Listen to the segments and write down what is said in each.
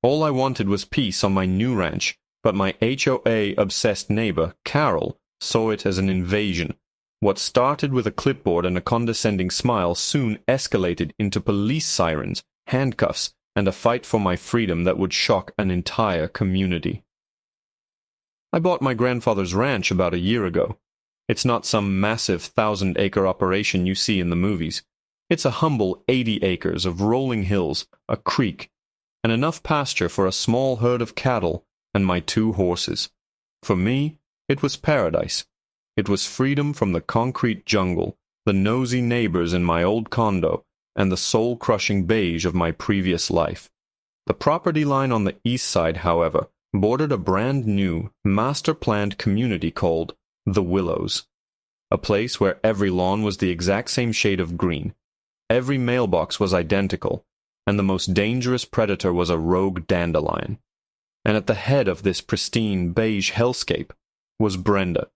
All I wanted was peace on my new ranch, but my HOA-obsessed neighbor, Carol, saw it as an invasion. What started with a clipboard and a condescending smile soon escalated into police sirens, handcuffs, and a fight for my freedom that would shock an entire community. I bought my grandfather's ranch about a year ago. It's not some massive 1,000-acre operation you see in the movies. It's a humble 80 acres of rolling hills, a creek, and enough pasture for a small herd of cattle and my 2 horses. For me, it was paradise. It was freedom from the concrete jungle, the nosy neighbors in my old condo, and the soul-crushing beige of my previous life. The property line on the east side, however, bordered a brand-new, master-planned community called The Willows, a place where every lawn was the exact same shade of green. Every mailbox was identical, and the most dangerous predator was a rogue dandelion. And at the head of this pristine beige hellscape was Brenda.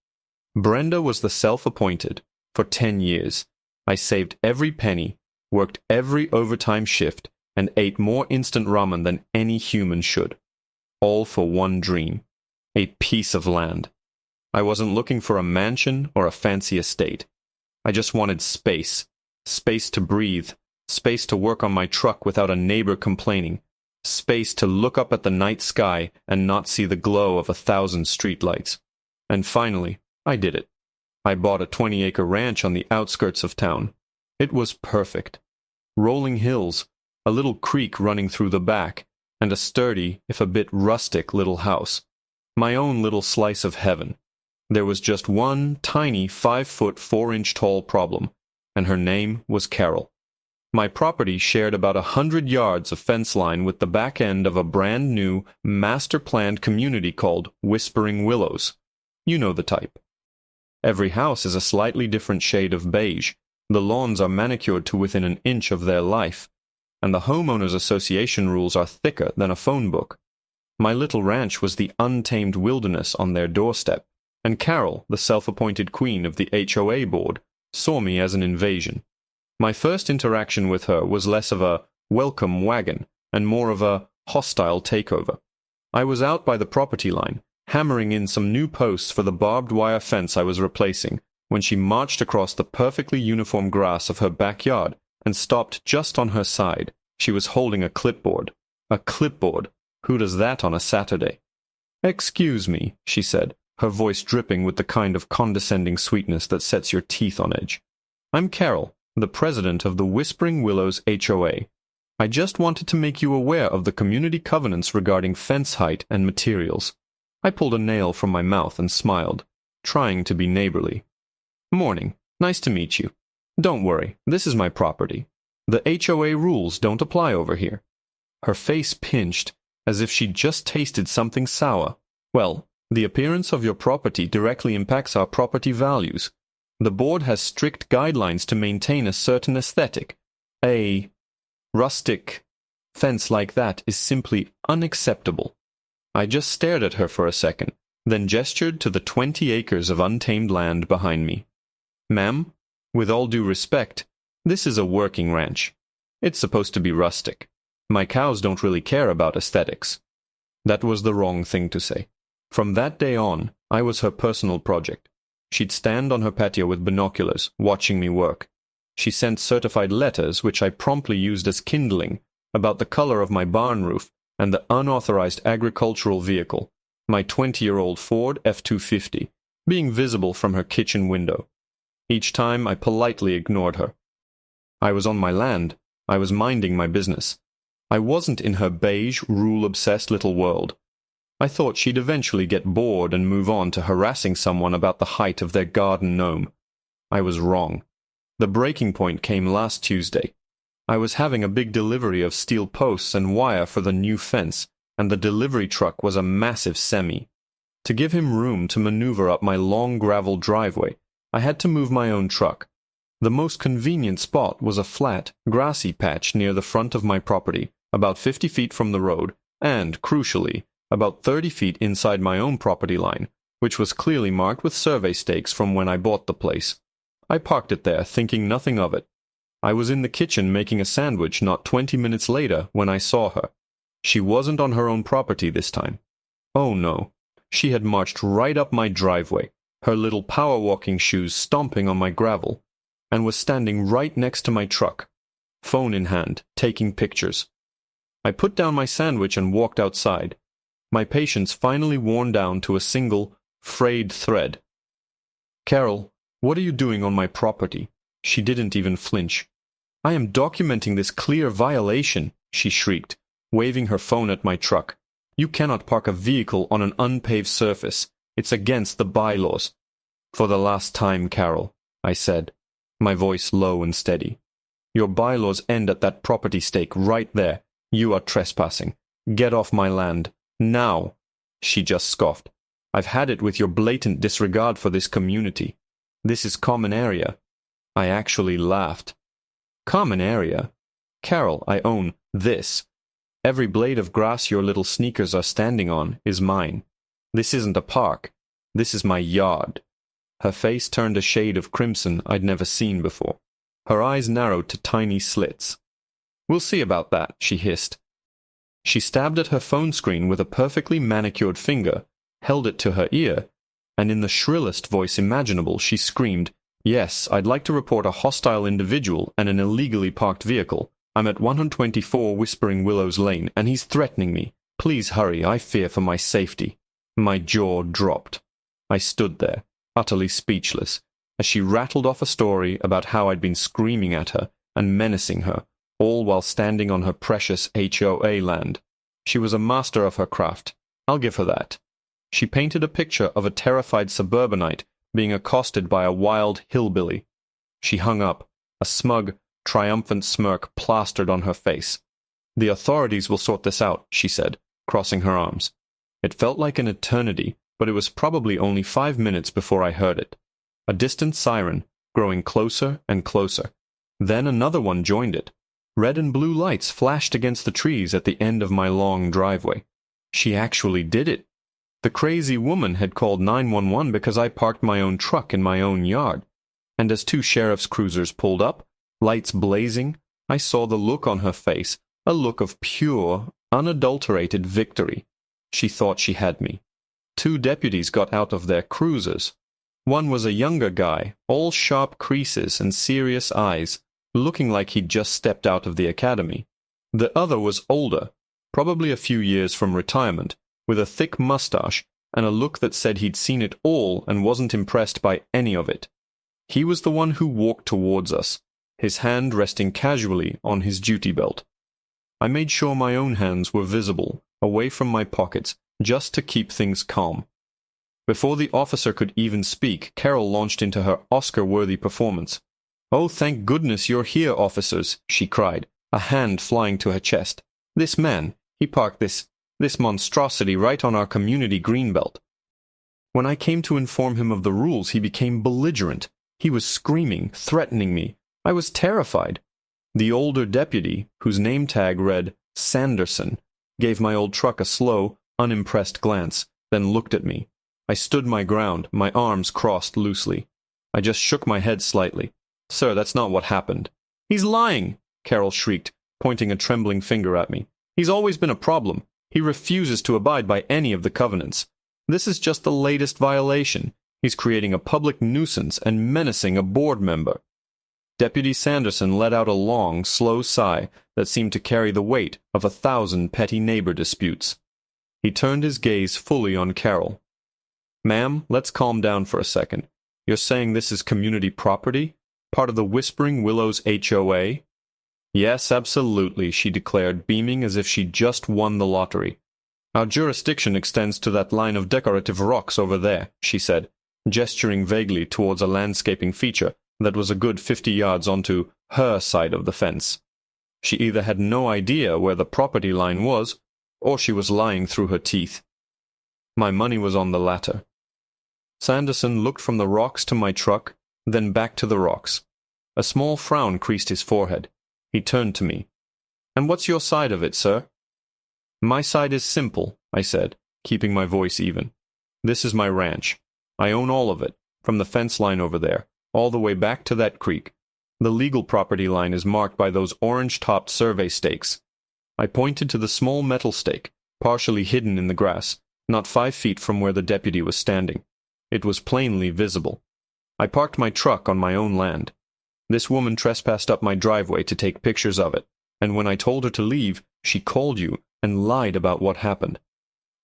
Brenda was the self-appointed. For 10 years, I saved every penny, worked every overtime shift, and ate more instant ramen than any human should. All for one dream: a piece of land. I wasn't looking for a mansion or a fancy estate. I just wanted space. Space to breathe. Space to work on my truck without a neighbor complaining. Space to look up at the night sky and not see the glow of 1,000 streetlights. And finally, I did it. I bought a 20-acre ranch on the outskirts of town. It was perfect. Rolling hills, a little creek running through the back, and a sturdy, if a bit rustic, little house. My own little slice of heaven. There was just one tiny 5-foot 4-inch tall problem, and her name was Carol. My property shared about 100 yards of fence line with the back end of a brand-new, master-planned community called Whispering Willows. You know the type. Every house is a slightly different shade of beige. The lawns are manicured to within an inch of their life, and the homeowners association rules are thicker than a phone book. My little ranch was the untamed wilderness on their doorstep, and Carol, the self-appointed queen of the HOA board, saw me as an invasion. My first interaction with her was less of a welcome wagon and more of a hostile takeover. I was out by the property line, hammering in some new posts for the barbed wire fence I was replacing, when she marched across the perfectly uniform grass of her backyard and stopped just on her side. She was holding a clipboard. A clipboard? Who does that on a Saturday? "Excuse me," she said, her voice dripping with the kind of condescending sweetness that sets your teeth on edge. "I'm Carol, the president of the Whispering Willows HOA. I just wanted to make you aware of the community covenants regarding fence height and materials." I pulled a nail from my mouth and smiled, trying to be neighborly. "Morning. Nice to meet you. Don't worry, this is my property. The HOA rules don't apply over here." Her face pinched, as if she'd just tasted something sour. "Well, the appearance of your property directly impacts our property values. The board has strict guidelines to maintain a certain aesthetic. A rustic fence like that is simply unacceptable." I just stared at her for a second, then gestured to the 20 acres of untamed land behind me. "Ma'am, with all due respect, this is a working ranch. It's supposed to be rustic. My cows don't really care about aesthetics." That was the wrong thing to say. From that day on, I was her personal project. She'd stand on her patio with binoculars, watching me work. She sent certified letters, which I promptly used as kindling, about the color of my barn roof and the unauthorized agricultural vehicle, my 20-year-old Ford F-250, being visible from her kitchen window. Each time I politely ignored her. I was on my land. I was minding my business. I wasn't in her beige, rule-obsessed little world. I thought she'd eventually get bored and move on to harassing someone about the height of their garden gnome. I was wrong. The breaking point came last Tuesday. I was having a big delivery of steel posts and wire for the new fence, and the delivery truck was a massive semi. To give him room to maneuver up my long gravel driveway, I had to move my own truck. The most convenient spot was a flat, grassy patch near the front of my property, about 50 feet from the road, and, crucially, about 30 feet inside my own property line, which was clearly marked with survey stakes from when I bought the place. I parked it there, thinking nothing of it. I was in the kitchen making a sandwich not 20 minutes later when I saw her. She wasn't on her own property this time. Oh no. She had marched right up my driveway, her little power walking shoes stomping on my gravel, and was standing right next to my truck, phone in hand, taking pictures. I put down my sandwich and walked outside, my patience finally worn down to a single, frayed thread. "Carol, what are you doing on my property?" She didn't even flinch. "I am documenting this clear violation," she shrieked, waving her phone at my truck. "You cannot park a vehicle on an unpaved surface. It's against the bylaws." "For the last time, Carol," I said, my voice low and steady. "Your bylaws end at that property stake right there. You are trespassing. Get off my land. Now." She just scoffed. "I've had it with your blatant disregard for this community. This is common area." I actually laughed. "Common area? Carol, I own this. Every blade of grass your little sneakers are standing on is mine. This isn't a park. This is my yard." Her face turned a shade of crimson I'd never seen before. Her eyes narrowed to tiny slits. "We'll see about that," she hissed. She stabbed at her phone screen with a perfectly manicured finger, held it to her ear, and in the shrillest voice imaginable she screamed, "Yes, I'd like to report a hostile individual and an illegally parked vehicle. I'm at 124 Whispering Willows Lane, and he's threatening me. Please hurry, I fear for my safety." My jaw dropped. I stood there, utterly speechless, as she rattled off a story about how I'd been screaming at her and menacing her, all while standing on her precious HOA land. She was a master of her craft. I'll give her that. She painted a picture of a terrified suburbanite being accosted by a wild hillbilly. She hung up, a smug, triumphant smirk plastered on her face. "The authorities will sort this out," she said, crossing her arms. It felt like an eternity, but it was probably only 5 minutes before I heard it. A distant siren, growing closer and closer. Then another one joined it. Red and blue lights flashed against the trees at the end of my long driveway. She actually did it. The crazy woman had called 911 because I parked my own truck in my own yard. And as 2 sheriff's cruisers pulled up, lights blazing, I saw the look on her face, a look of pure, unadulterated victory. She thought she had me. 2 deputies got out of their cruisers. One was a younger guy, all sharp creases and serious eyes, looking like he'd just stepped out of the academy. The other was older, probably a few years from retirement, with a thick mustache and a look that said he'd seen it all and wasn't impressed by any of it. He was the one who walked towards us, his hand resting casually on his duty belt. I made sure my own hands were visible, away from my pockets, just to keep things calm. Before the officer could even speak, Carol launched into her Oscar-worthy performance. "Oh, thank goodness you're here, officers," she cried, a hand flying to her chest. "This man, he parked this monstrosity right on our community greenbelt." When I came to inform him of the rules, he became belligerent. He was screaming, threatening me. I was terrified. The older deputy, whose name tag read Sanderson, gave my old truck a slow, unimpressed glance, then looked at me. I stood my ground, my arms crossed loosely. I just shook my head slightly. "Sir, that's not what happened." "He's lying!" Carol shrieked, pointing a trembling finger at me. "He's always been a problem. He refuses to abide by any of the covenants. This is just the latest violation. He's creating a public nuisance and menacing a board member." Deputy Sanderson let out a long, slow sigh that seemed to carry the weight of 1,000 petty neighbor disputes. He turned his gaze fully on Carol. "Ma'am, let's calm down for a second. You're saying this is community property? Part of the Whispering Willows HOA?" "Yes, absolutely," she declared, beaming as if she'd just won the lottery. "Our jurisdiction extends to that line of decorative rocks over there," she said, gesturing vaguely towards a landscaping feature that was a good 50 yards onto her side of the fence. She either had no idea where the property line was, or she was lying through her teeth. My money was on the latter. Sanderson looked from the rocks to my truck, then back to the rocks. A small frown creased his forehead. He turned to me. "And what's your side of it, sir?" "My side is simple," I said, keeping my voice even. "This is my ranch. I own all of it, from the fence line over there, all the way back to that creek. The legal property line is marked by those orange-topped survey stakes. I pointed to the small metal stake, partially hidden in the grass, not 5 feet from where the deputy was standing. It was plainly visible. I parked my truck on my own land. This woman trespassed up my driveway to take pictures of it, and when I told her to leave, she called you and lied about what happened.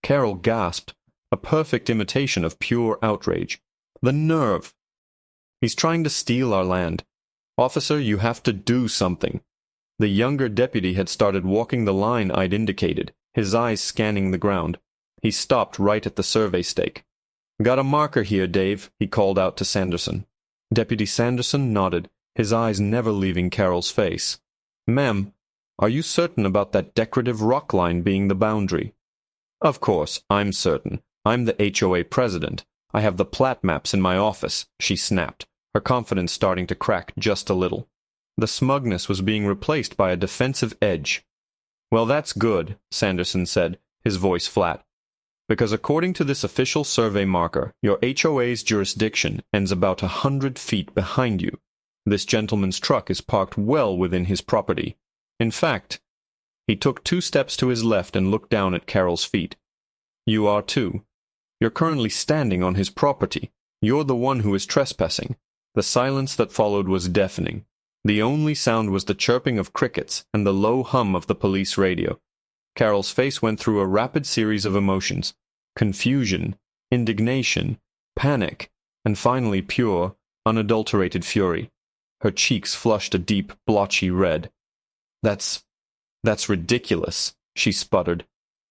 Carol gasped, a perfect imitation of pure outrage. The nerve! He's trying to steal our land. Officer, you have to do something. The younger deputy had started walking the line I'd indicated, his eyes scanning the ground. He stopped right at the survey stake. Got a marker here, Dave, he called out to Sanderson. Deputy Sanderson nodded, his eyes never leaving Carol's face. Ma'am, are you certain about that decorative rock line being the boundary? Of course, I'm certain. I'm the HOA president. I have the plat maps in my office, she snapped, her confidence starting to crack just a little. The smugness was being replaced by a defensive edge. Well, that's good, Sanderson said, his voice flat. Because according to this official survey marker, your HOA's jurisdiction ends about 100 feet behind you. This gentleman's truck is parked well within his property. In fact, he took 2 steps to his left and looked down at Carol's feet. You are too. You're currently standing on his property. You're the one who is trespassing. The silence that followed was deafening. The only sound was the chirping of crickets and the low hum of the police radio. Carol's face went through a rapid series of emotions. Confusion, indignation, panic, and finally pure, unadulterated fury. Her cheeks flushed a deep, blotchy red. That's ridiculous, she sputtered.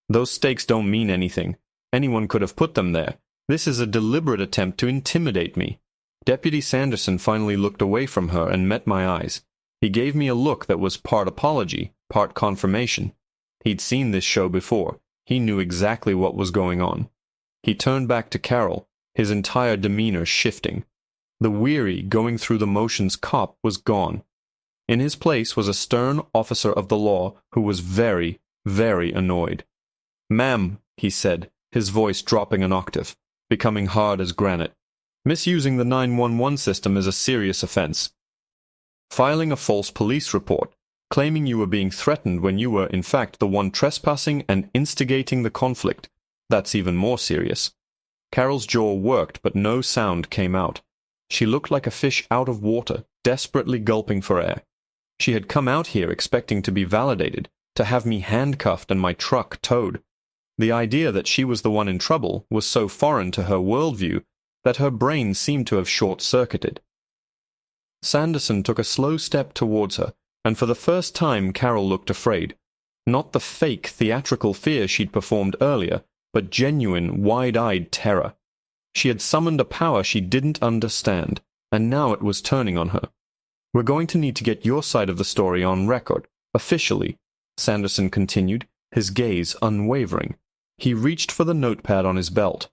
Those stakes don't mean anything. Anyone could have put them there. This is a deliberate attempt to intimidate me. Deputy Sanderson finally looked away from her and met my eyes. He gave me a look that was part apology, part confirmation. He'd seen this show before. He knew exactly what was going on. He turned back to Carol, his entire demeanor shifting. The weary, going-through-the-motions cop was gone. In his place was a stern officer of the law who was very, very annoyed. Ma'am, he said, his voice dropping an octave, becoming hard as granite. Misusing the 911 system is a serious offense. Filing a false police report, claiming you were being threatened when you were in fact the one trespassing and instigating the conflict, that's even more serious. Carol's jaw worked, but no sound came out. She looked like a fish out of water, desperately gulping for air. She had come out here expecting to be validated, to have me handcuffed and my truck towed. The idea that she was the one in trouble was so foreign to her worldview that her brain seemed to have short-circuited. Sanderson took a slow step towards her, and for the first time Carol looked afraid. Not the fake, theatrical fear she'd performed earlier, but genuine, wide-eyed terror. She had summoned a power she didn't understand, and now it was turning on her. We're going to need to get your side of the story on record, officially, Sanderson continued, his gaze unwavering. He reached for the notepad on his belt.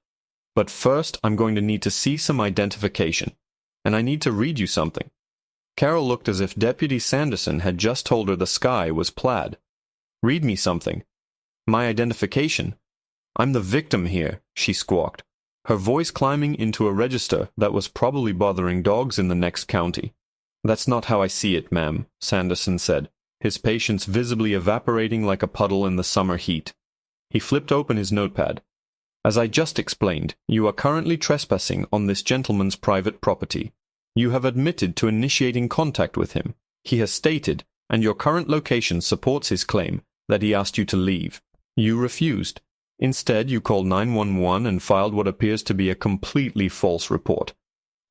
But first, I'm going to need to see some identification, and I need to read you something. Carol looked as if Deputy Sanderson had just told her the sky was plaid. Read me something. My identification. I'm the victim here, she squawked, her voice climbing into a register that was probably bothering dogs in the next county. That's not how I see it, ma'am, Sanderson said, his patience visibly evaporating like a puddle in the summer heat. He flipped open his notepad. As I just explained, you are currently trespassing on this gentleman's private property. You have admitted to initiating contact with him. He has stated, and your current location supports his claim, that he asked you to leave. You refused. Instead, you called 911 and filed what appears to be a completely false report,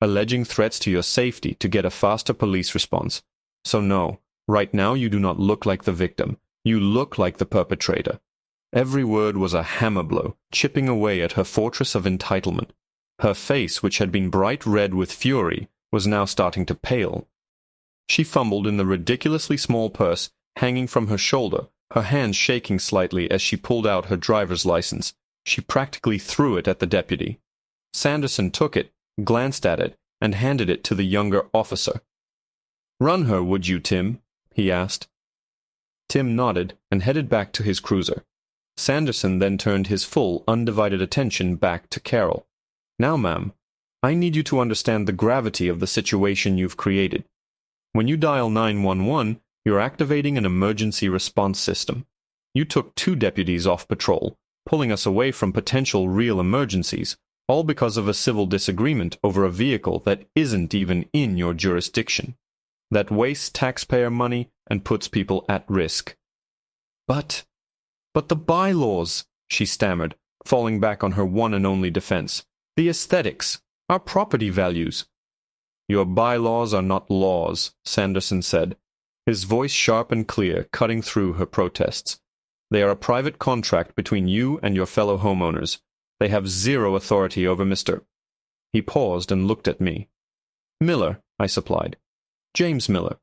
alleging threats to your safety to get a faster police response. So no, right now you do not look like the victim. You look like the perpetrator. Every word was a hammer blow, chipping away at her fortress of entitlement. Her face, which had been bright red with fury, was now starting to pale. She fumbled in the ridiculously small purse hanging from her shoulder, her hands shaking slightly as she pulled out her driver's license. She practically threw it at the deputy. Sanderson took it, glanced at it, and handed it to the younger officer. "Run her, would you, Tim?" he asked. Tim nodded and headed back to his cruiser. Sanderson then turned his full, undivided attention back to Carol. "Now, ma'am, I need you to understand the gravity of the situation you've created. When you dial 911, you're activating an emergency response system. You took 2 deputies off patrol, pulling us away from potential real emergencies, all because of a civil disagreement over a vehicle that isn't even in your jurisdiction, that wastes taxpayer money and puts people at risk. But the bylaws, she stammered, falling back on her one and only defense. The aesthetics, our property values. Your bylaws are not laws, Sanderson said, his voice sharp and clear, cutting through her protests. They are a private contract between you and your fellow homeowners. They have 0 authority over Mr. He paused and looked at me. Miller, I supplied. James Miller.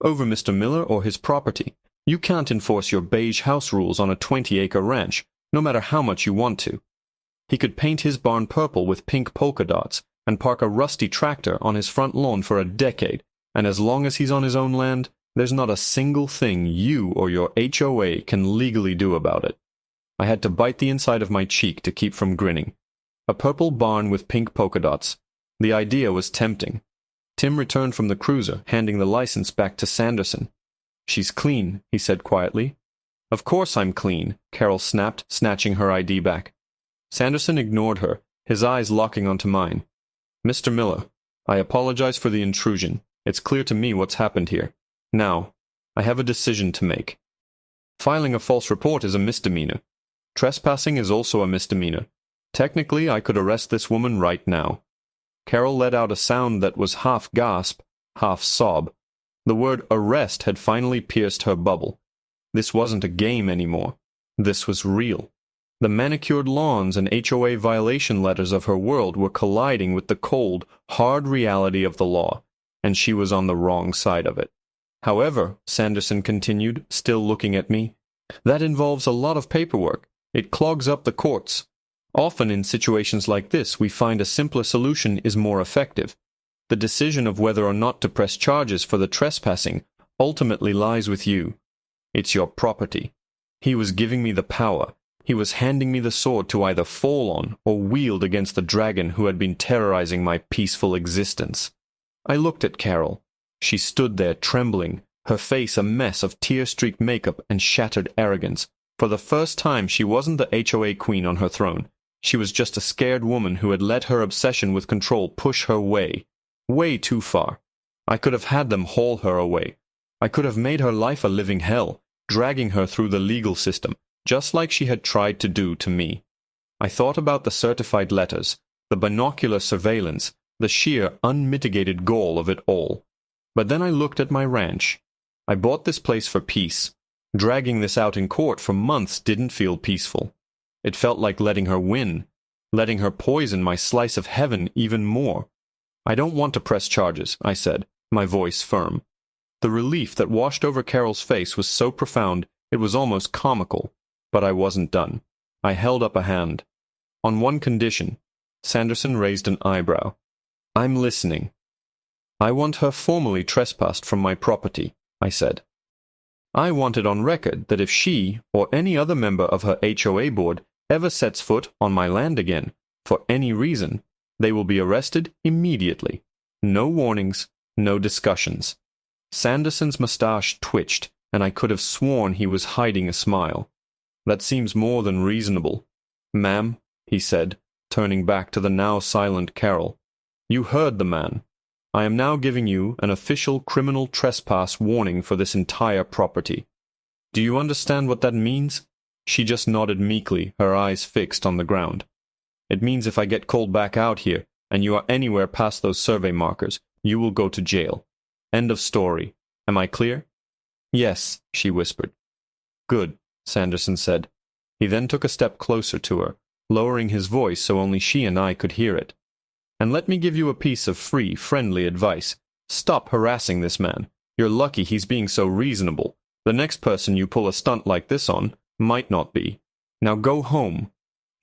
Over Mr. Miller or his property. You can't enforce your beige house rules on a 20-acre ranch, no matter how much you want to. He could paint his barn purple with pink polka dots and park a rusty tractor on his front lawn for a decade, and as long as he's on his own land, there's not a single thing you or your HOA can legally do about it. I had to bite the inside of my cheek to keep from grinning. A purple barn with pink polka dots. The idea was tempting. Tim returned from the cruiser, handing the license back to Sanderson. She's clean, he said quietly. Of course I'm clean, Carol snapped, snatching her ID back. Sanderson ignored her, his eyes locking onto mine. Mr. Miller, I apologize for the intrusion. It's clear to me what's happened here. Now, I have a decision to make. Filing a false report is a misdemeanor. Trespassing is also a misdemeanor. Technically, I could arrest this woman right now. Carol let out a sound that was half gasp, half sob. The word arrest had finally pierced her bubble. This wasn't a game anymore. This was real. The manicured lawns and HOA violation letters of her world were colliding with the cold, hard reality of the law, and she was on the wrong side of it. However, Sanderson continued, still looking at me, that involves a lot of paperwork. It clogs up the courts. Often in situations like this, we find a simpler solution is more effective. The decision of whether or not to press charges for the trespassing ultimately lies with you. It's your property. He was giving me the power. He was handing me the sword to either fall on or wield against the dragon who had been terrorizing my peaceful existence. I looked at Carol. She stood there trembling, her face a mess of tear-streaked makeup and shattered arrogance. For the first time, she wasn't the HOA queen on her throne. She was just a scared woman who had let her obsession with control push her way too far. I could have had them haul her away. I could have made her life a living hell, dragging her through the legal system, just like she had tried to do to me. I thought about the certified letters, the binocular surveillance, the sheer, unmitigated gall of it all. But then I looked at my ranch. I bought this place for peace. Dragging this out in court for months didn't feel peaceful. It felt like letting her win, letting her poison my slice of heaven even more. I don't want to press charges, I said, my voice firm. The relief that washed over Carol's face was so profound it was almost comical, but I wasn't done. I held up a hand. On one condition. Sanderson raised an eyebrow. I'm listening. I want her formally trespassed from my property, I said. I want it on record that if she, or any other member of her HOA board, ever sets foot on my land again, for any reason, they will be arrested immediately. No warnings, no discussions. Sanderson's mustache twitched, and I could have sworn he was hiding a smile. That seems more than reasonable. Ma'am, he said, turning back to the now silent Carol. You heard the man. I am now giving you an official criminal trespass warning for this entire property. Do you understand what that means? She just nodded meekly, her eyes fixed on the ground. It means if I get called back out here, and you are anywhere past those survey markers, you will go to jail. End of story. Am I clear? Yes, she whispered. Good, Sanderson said. He then took a step closer to her, lowering his voice so only she and I could hear it. And let me give you a piece of free, friendly advice. Stop harassing this man. You're lucky he's being so reasonable. The next person you pull a stunt like this on might not be. Now go home.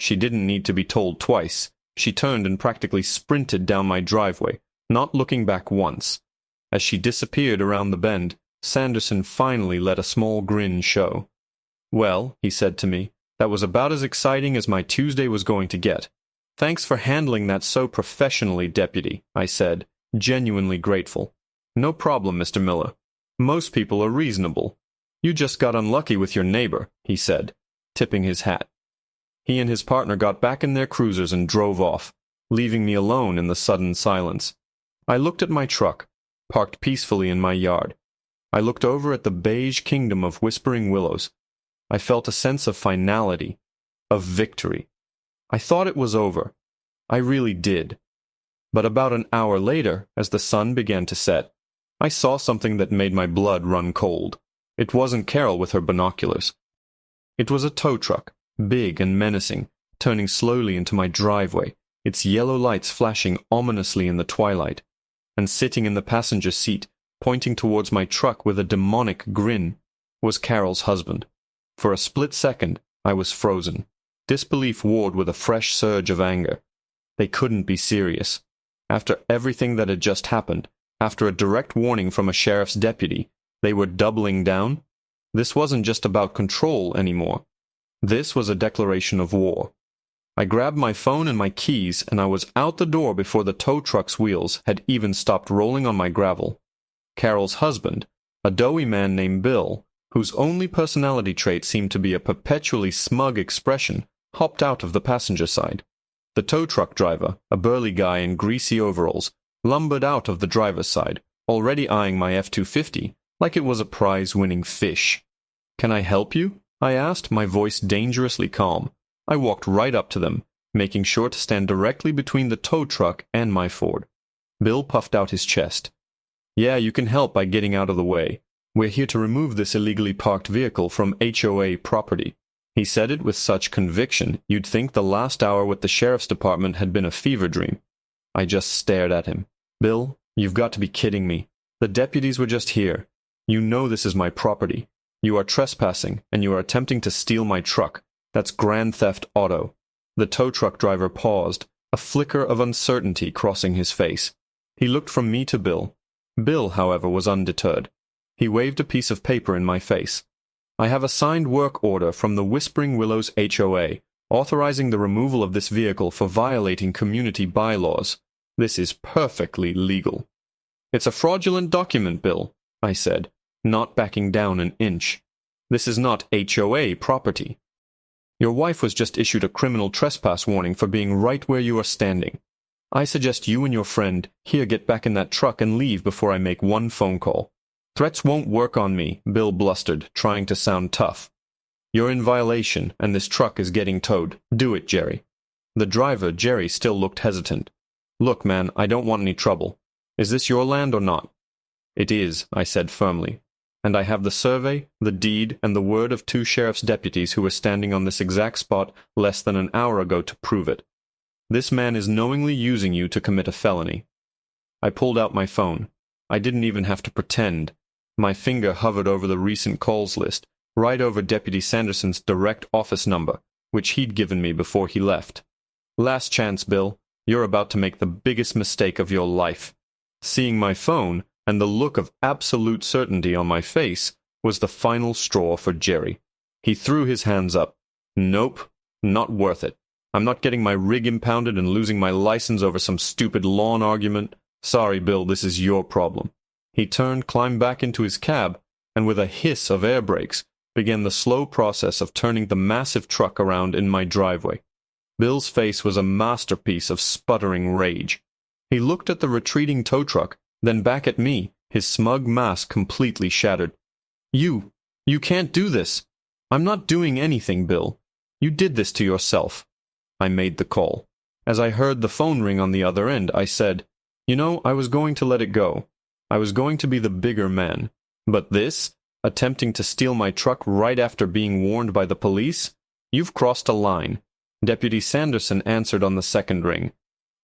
She didn't need to be told twice. She turned and practically sprinted down my driveway, not looking back once. As she disappeared around the bend, Sanderson finally let a small grin show. Well, he said to me, that was about as exciting as my Tuesday was going to get. Thanks for handling that so professionally, Deputy, I said, genuinely grateful. No problem, Mr. Miller. Most people are reasonable. "You just got unlucky with your neighbor," he said, tipping his hat. He and his partner got back in their cruisers and drove off, leaving me alone in the sudden silence. I looked at my truck, parked peacefully in my yard. I looked over at the beige kingdom of whispering willows. I felt a sense of finality, of victory. I thought it was over. I really did. But about an hour later, as the sun began to set, I saw something that made my blood run cold. It wasn't Carol with her binoculars. It was a tow truck, big and menacing, turning slowly into my driveway, its yellow lights flashing ominously in the twilight. And sitting in the passenger seat, pointing towards my truck with a demonic grin, was Carol's husband. For a split second, I was frozen. Disbelief warred with a fresh surge of anger. They couldn't be serious. After everything that had just happened, after a direct warning from a sheriff's deputy, they were doubling down? This wasn't just about control anymore. This was a declaration of war. I grabbed my phone and my keys, and I was out the door before the tow truck's wheels had even stopped rolling on my gravel. Carol's husband, a doughy man named Bill, whose only personality trait seemed to be a perpetually smug expression, hopped out of the passenger side. The tow truck driver, a burly guy in greasy overalls, lumbered out of the driver's side, already eyeing my F-250 like it was a prize-winning fish. "Can I help you?" I asked, my voice dangerously calm. I walked right up to them, making sure to stand directly between the tow truck and my Ford. Bill puffed out his chest. "Yeah, you can help by getting out of the way. We're here to remove this illegally parked vehicle from HOA property." He said it with such conviction, you'd think the last hour with the sheriff's department had been a fever dream. I just stared at him. "Bill, you've got to be kidding me. The deputies were just here. You know this is my property. You are trespassing, and you are attempting to steal my truck. That's grand theft auto." The tow truck driver paused, a flicker of uncertainty crossing his face. He looked from me to Bill. Bill, however, was undeterred. He waved a piece of paper in my face. "I have a signed work order from the Whispering Willows HOA, authorizing the removal of this vehicle for violating community bylaws. This is perfectly legal." "It's a fraudulent document, Bill," I said, not backing down an inch. "This is not HOA property. Your wife was just issued a criminal trespass warning for being right where you are standing. I suggest you and your friend here get back in that truck and leave before I make one phone call." "Threats won't work on me," Bill blustered, trying to sound tough. "You're in violation, and this truck is getting towed. Do it, Jerry." The driver, Jerry, still looked hesitant. "Look, man, I don't want any trouble. Is this your land or not?" "It is," I said firmly. "And I have the survey, the deed, and the word of 2 sheriff's deputies who were standing on this exact spot less than an hour ago to prove it. This man is knowingly using you to commit a felony." I pulled out my phone. I didn't even have to pretend. My finger hovered over the recent calls list, right over Deputy Sanderson's direct office number, which he'd given me before he left. "Last chance, Bill. You're about to make the biggest mistake of your life." Seeing my phone, and the look of absolute certainty on my face, was the final straw for Jerry. He threw his hands up. "Nope, not worth it. I'm not getting my rig impounded and losing my license over some stupid lawn argument. Sorry, Bill, this is your problem." He turned, climbed back into his cab, and with a hiss of air brakes, began the slow process of turning the massive truck around in my driveway. Bill's face was a masterpiece of sputtering rage. He looked at the retreating tow truck, then back at me, his smug mask completely shattered. You can't do this. I'm not doing anything, Bill. You did this to yourself." I made the call. As I heard the phone ring on the other end, I said, "You know, I was going to let it go. I was going to be the bigger man. But this, attempting to steal my truck right after being warned by the police? You've crossed a line." Deputy Sanderson answered on the second ring.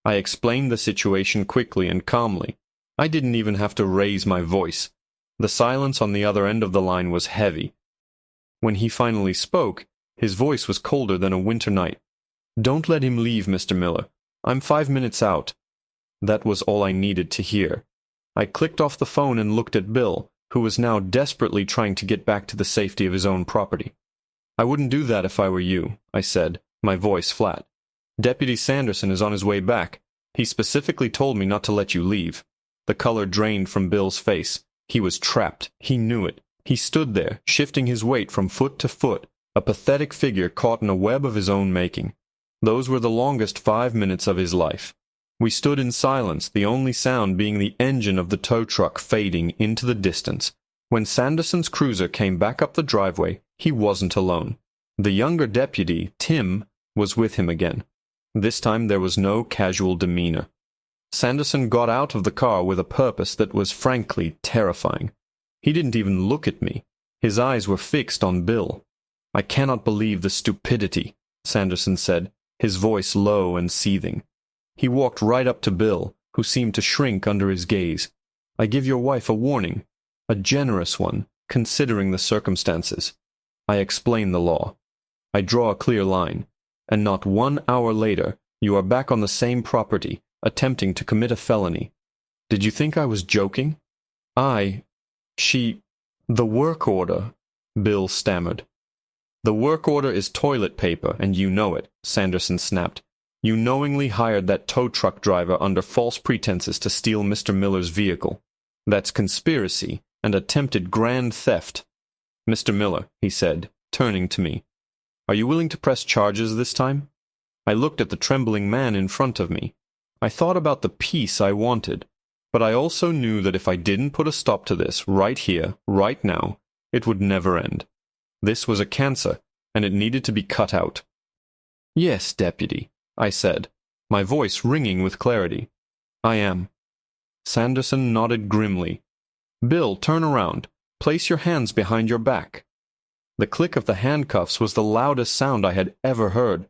I explained the situation quickly and calmly. I didn't even have to raise my voice. The silence on the other end of the line was heavy. When he finally spoke, his voice was colder than a winter night. "Don't let him leave, Mr. Miller. I'm 5 minutes out." That was all I needed to hear. I clicked off the phone and looked at Bill, who was now desperately trying to get back to the safety of his own property. "I wouldn't do that if I were you," I said, my voice flat. "Deputy Sanderson is on his way back. He specifically told me not to let you leave." The color drained from Bill's face. He was trapped. He knew it. He stood there, shifting his weight from foot to foot, a pathetic figure caught in a web of his own making. Those were the longest 5 minutes of his life. We stood in silence, the only sound being the engine of the tow truck fading into the distance. When Sanderson's cruiser came back up the driveway, he wasn't alone. The younger deputy, Tim, was with him again. This time there was no casual demeanor. Sanderson got out of the car with a purpose that was frankly terrifying. He didn't even look at me. His eyes were fixed on Bill. "I cannot believe the stupidity," Sanderson said, his voice low and seething. He walked right up to Bill, who seemed to shrink under his gaze. "I give your wife a warning, a generous one, considering the circumstances. I explain the law. I draw a clear line, and not 1 hour later, you are back on the same property, attempting to commit a felony. Did you think I was joking? The work order," Bill stammered. "The work order is toilet paper, and you know it," Sanderson snapped. "You knowingly hired that tow truck driver under false pretenses to steal Mr. Miller's vehicle. That's conspiracy and attempted grand theft. Mr. Miller," he said, turning to me, "are you willing to press charges this time?" I looked at the trembling man in front of me. I thought about the peace I wanted, but I also knew that if I didn't put a stop to this right here, right now, it would never end. This was a cancer, and it needed to be cut out. "Yes, deputy," I said, my voice ringing with clarity. "I am." Sanderson nodded grimly. "Bill, turn around. Place your hands behind your back." The click of the handcuffs was the loudest sound I had ever heard.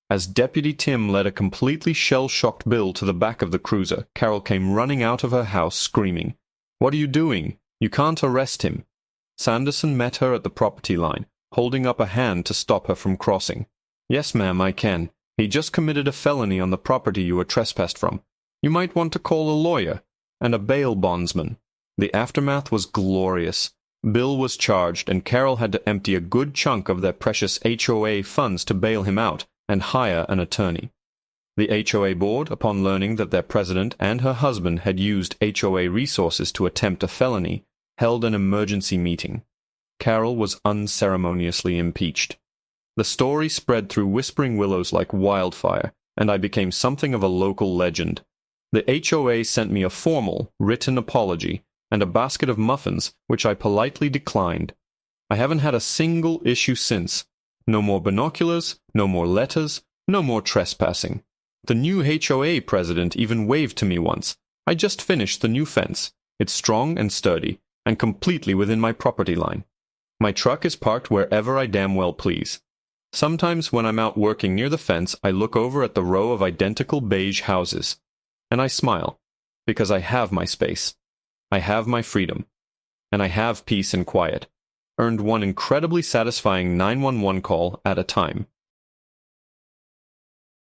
As Deputy Tim led a completely shell-shocked Bill to the back of the cruiser, Carol came running out of her house screaming, "What are you doing? You can't arrest him." Sanderson met her at the property line, holding up a hand to stop her from crossing. "Yes, ma'am, I can. He just committed a felony on the property you were trespassed from. You might want to call a lawyer and a bail bondsman." The aftermath was glorious. Bill was charged, and Carol had to empty a good chunk of their precious HOA funds to bail him out and hire an attorney. The HOA board, upon learning that their president and her husband had used HOA resources to attempt a felony, held an emergency meeting. Carol was unceremoniously impeached. The story spread through Whispering Willows like wildfire, and I became something of a local legend. The HOA sent me a formal, written apology and a basket of muffins, which I politely declined. I haven't had a single issue since. No more binoculars, no more letters, no more trespassing. The new HOA president even waved to me once. I just finished the new fence. It's strong and sturdy, and completely within my property line. My truck is parked wherever I damn well please. Sometimes when I'm out working near the fence, I look over at the row of identical beige houses, and I smile, because I have my space. I have my freedom, and I have peace and quiet, earned one incredibly satisfying 911 call at a time.